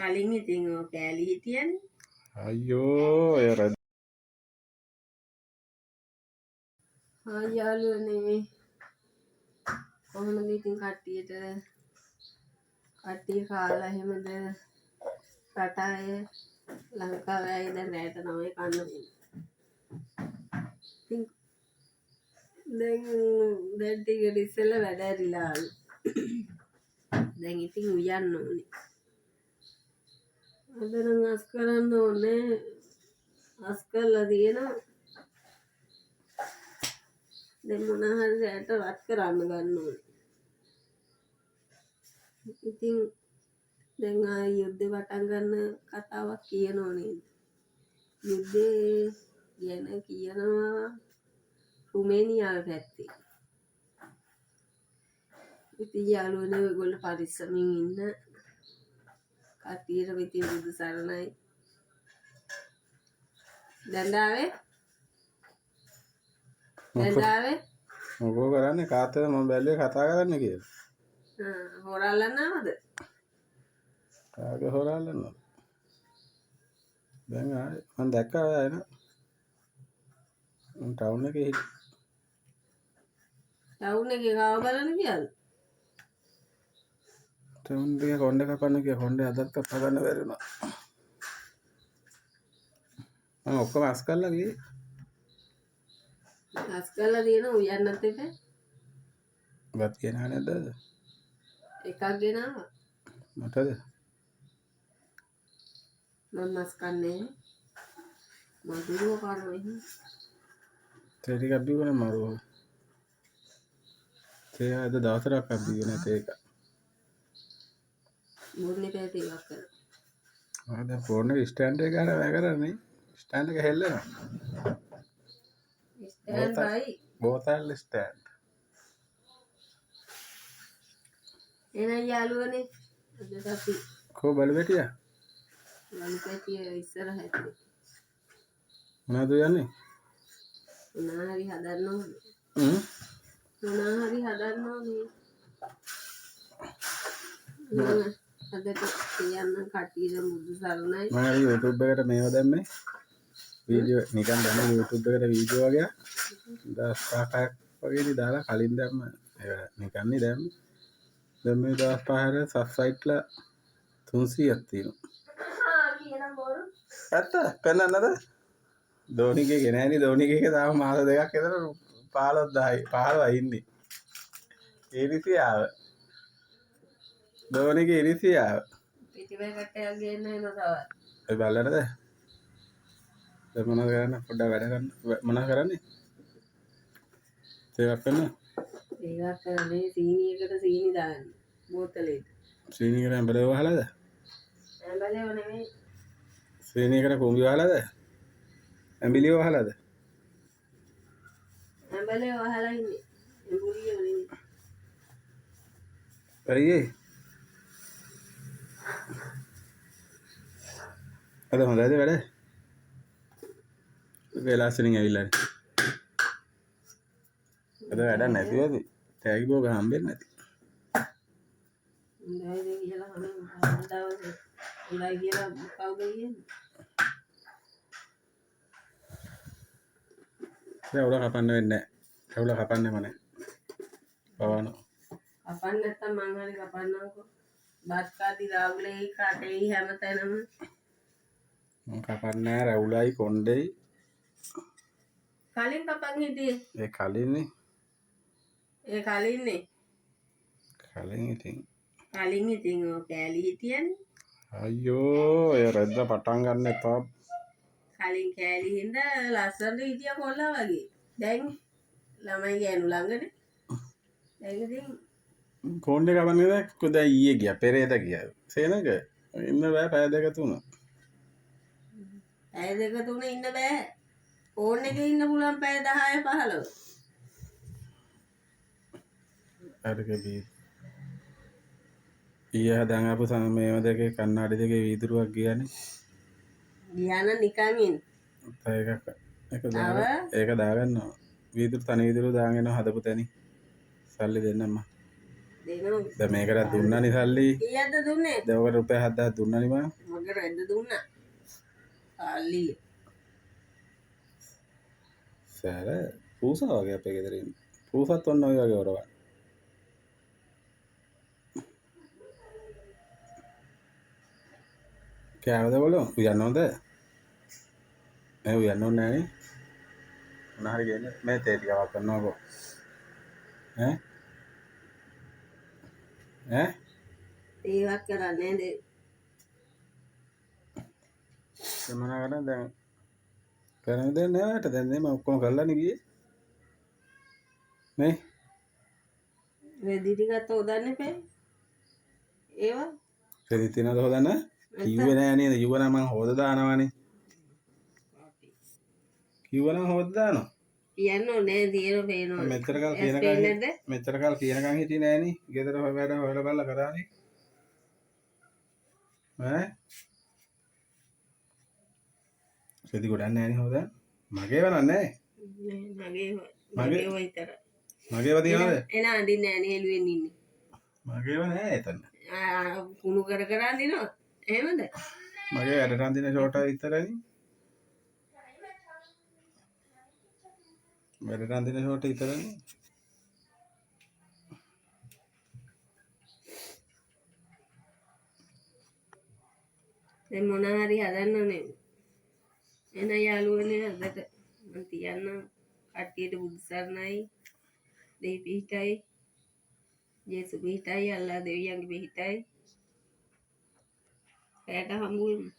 කලින් ඉතින් ඔය කෑලි හිටියනේ. අයියෝ එය රජ හායි යාළුවනේ. කොහොමද ඉතින් කට්ටිය කාලා එහෙමද රටාය ලංකාවේ අය දැන් රැට 9 කන්න ඉතින් දැන් ටිකට ඉස්සෙල්ලා වැඩ ඇරිලාලු. දැන් ඉතින් උයන්න ඕනේ. අද නම් අස් කරන්න ඕනේ. අස් කරලා තියෙනවා. දැන් මොනවා හරි රැට වත් කරන්න ගන්න ඕනේ. ඉතින් දැන් ආයෙ යුද්ධේ පටන් ගන්න කතාවක් කියනෝ නේද? යුද්ධේ ගැන කියනවා රුමේනියාව පැත්තේ. ඉතින් යාළුවනේ ඔයගොල්ලෝ පරිස්සමින් ඉන්න. කට්ටියට ඉතින් බුදු සරණයි. දැන්දාවේ මොකෝ කරන්නේ කාටද මම බැලුවේ කතා කරන්න කියලා. හොරල්ලන්නවද? කාගේ හොරල්ලන්නද? දැන් ආයේ මම දැක්කා ඔය එන ටවුන් එකේ හිටියා. ටවුන් එකේ කාව බලන්න ගියාද? ටවුන් එකේ කොණ්ඩේ කපන්න ගියා. කොණ්ඩේ අදත් කපා ගන්න බැරි වුණා. මම ඔක්කොම අස් කරලා ගියේ. අස් කරලා දින උයන්නත් එපා. වත් කියනා නැද්ද? එකක් ගෙනාවා. මටද? මම මස් කන්නේ. මදුරුව කනවා. තේ ටිකක් බිව්වනේ මරුව. තේ අද දවසක් අබ්බියේ නැතේ එක. මුර්ණි පෙති ඉවක් කරා. ආ දැන් ෆෝන් එක ස්ටෑන්ඩ් එක ගන්න වැඩ කරන්නේ. ස්ටෑන්ඩ් එක හෙල්ලෙනවා. ස්ටෑන්ඩ් බයි. බෝතල් ස්ටෑන්ඩ්. එන යාළුවනේ. අද අපි කො බලපෙටියා? බලපෙටිය ඉස්සරහ ඇත්තේ. මොනවද යන්නේ? මොනවා හරි හදන්න ඕනේ. අදට කියන්න කට්ටියට බුදු සරණයි. මම YouTube එකට මේව දැම්මේ. වීඩියෝ නිකන් දැම්මේ YouTube එකට වීඩියෝ වගේ 10-5ක් වගේදී දාලා කලින් දැම්ම. ඒක නිකන්නේ දැම්මේ. දැන් මේ 10-5ට සබ්ස්ක්‍රයිබ්ලා 300ක් තියෙනවා. කියන බොරු. ඇත්ත? පෙන්නන්නද? ධෝනිගේ ගෙනෑනේ ධෝනිගේ තාම මාස දෙකක් විතර 15000යි ඉන්නේ. ඉරිසියාව. ධෝනිගේ ඉරිසියාව. පිටිපය කට්ටයක් ගේන්න එන තවත්. ඒ බලන්නද? දැන් මොනවද කරන්නේ? පොඩ්ඩක් වැඩ කරන්න. මොනවද කරන්නේ? සේවයක් කරන්න. ඒවත් කරන්නේ සීනියකට සීනි දාන්න. බෝතලෙට. සීනියකට ඇඹලේ වහලාද? ඇඹලේව නෙමෙයි. සීනියකට කුඹි වහලාද? ඇඹිලිය වහලාද? ඇඹලේ වහලා ඉන්නේ. එඹුලිය නෙමෙයි. ඇයි අද හොඳයිද වැඩ? වෙලාසනින් ඇවිල්ලා. අද වැඩ නැතිවද? තෑගි බෝග හම්බෙන්නේ නැති. හොඳයිද කියලා මම දවසේ උලයි කියලා කවුද කියන්නේ? රැවුල කපන්න වෙන්නේ නැහැ. රැවුල කපන්නෙම නැහැ. පවනවා. කපන්න නැත්තම් මං හරි කපන්නම්කෝ. බත් කාදි රාහුලේ කටේ හැමතැනම මම කපන්නේ නැහැ. රැවුලයි කොණ්ඩෙයි. කලින් කපන් හිටියේ. ඒ කලින්නේ. කලින් ඉතින් ඔය කෑලි හිටියනේ. අයියෝ එය රෙද්ද පටන් ගන්න එපා. කලින් කෑලි හින්දා ලස්සනට හිටිය කොල්ලා වගේ. දැන් ළමයි ගෑනු ළඟනේ. දැන් ඉතින් කොණ්ඩේ කපන්නේ නැහැ. දැන් ඊයේ ගියා. පෙරේද ගියා. සේනක ඉන්න බෑ පැය දෙක තුන. පැය දෙක තුන ඉන්න බෑ. ෆෝන් එකේ ඉන්න පුළුවන් පැය 10 15. අරකදී ඊයේ දැන් ආපු මේව දෙකේ කන්නාඩි දෙකේ වීදුරුවක් ගියානේ. ගියාන නිකන් ඉන්න. ඒක දාගන්නවා. වීදුරු තනි වීදුරු දාගෙන හදපු තැනි. සල්ලි දෙන්නම්ම. දෙනවා. දැන් මේකට දුන්නානේ සල්ලි. කීයක්ද දුන්නේ? දැන් ඔකට රුපියල් 7000ක් දුන්නානේ මම. මගේ රෙද්ද දුන්නා. සල්ලි. සෑර පූසා වගේ අපේ ගෙදර ඉන්න. පූසත් ඔන්න ඔය වගේ වරවල්. කෑවද බලමු. උයන්න ඕනද? මේ උයන්න ඕනේ නෑනේ. මොන හරි ගේන්න මේ තේ ටිකක් කරනවාකෝ. ඈ? ඒවත් කරන්නේ නේද? සමන කරන දැන් කරන දේ නෑට දැන් මේ මම ඔක්කොම කරලානේ ගියේ. නේ? රෙදි ටිකත් හොදන්න එපා. ඒවා රෙදි තියනද හොදන්න? කිව්වේ නෑ නේද? කිව්වනම් මම හොද දානවානේ. කිව්වනම් හොද දානවා. කියන්න ඕනේ තියෙන පේනවා. මෙච්චර කල් කියනකම් හිටියේ නෑනේ. ගෙදර වැඩ හොයලා බලලා කරානේ. ඈ? රෙදි ගොඩක් නෑනේ හොදන්න. මගේ වරක් නෑ. මගේ විතර. මගේව තියනවද? එන අඳින්නේ නෑනේ එළුවෙන් ඉන්නේ. මගේව නෑ එතන. කුණු කර කර අඳිනවා. එහෙමද? මගේ වැඩට අඳින ෂෝට් එක විතරනේ. වැඩට අඳින ෂෝට් එක විතරනේ. දැන් මොන හරි හදන්න ඕනේ. එන යාළුවනේ අදට මම තියන්න කට්ටියට බුදු සරණයි. දෙවි පිහිටයි. ජේසු පිහිටයි. අල්ලා දෙවියන්ගේ පිහිටයි. ඇයට හම්බ වෙමු.